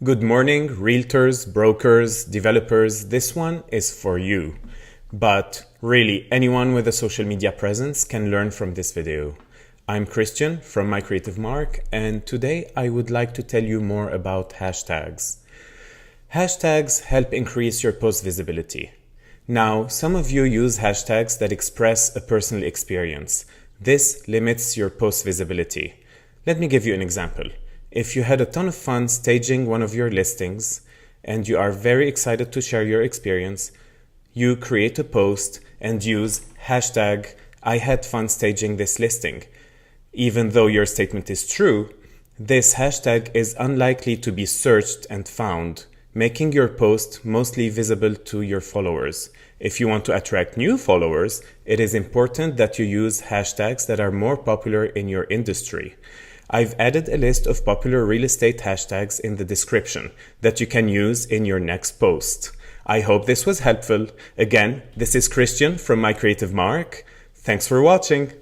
Good morning, realtors, brokers, developers. This one is for you. But really, anyone with a social media presence can learn from this video. I'm Christian from My Creative Mark, and today I would like to tell you more about hashtags. Hashtags help increase your post visibility. Now, some of you use hashtags that express a personal experience. This limits your post visibility. Let me give you an example. If you had a ton of fun staging one of your listings and you are very excited to share your experience, you create a post and use hashtag I had fun staging this listing. Even though your statement is true, this hashtag is unlikely to be searched and found, making your post mostly visible to your followers. If you want to attract new followers, it is important that you use hashtags that are more popular in your industry. I've added a list of popular real estate hashtags in the description that you can use in your next post. I hope this was helpful. Again, this is Christian from My Creative Mark. Thanks for watching.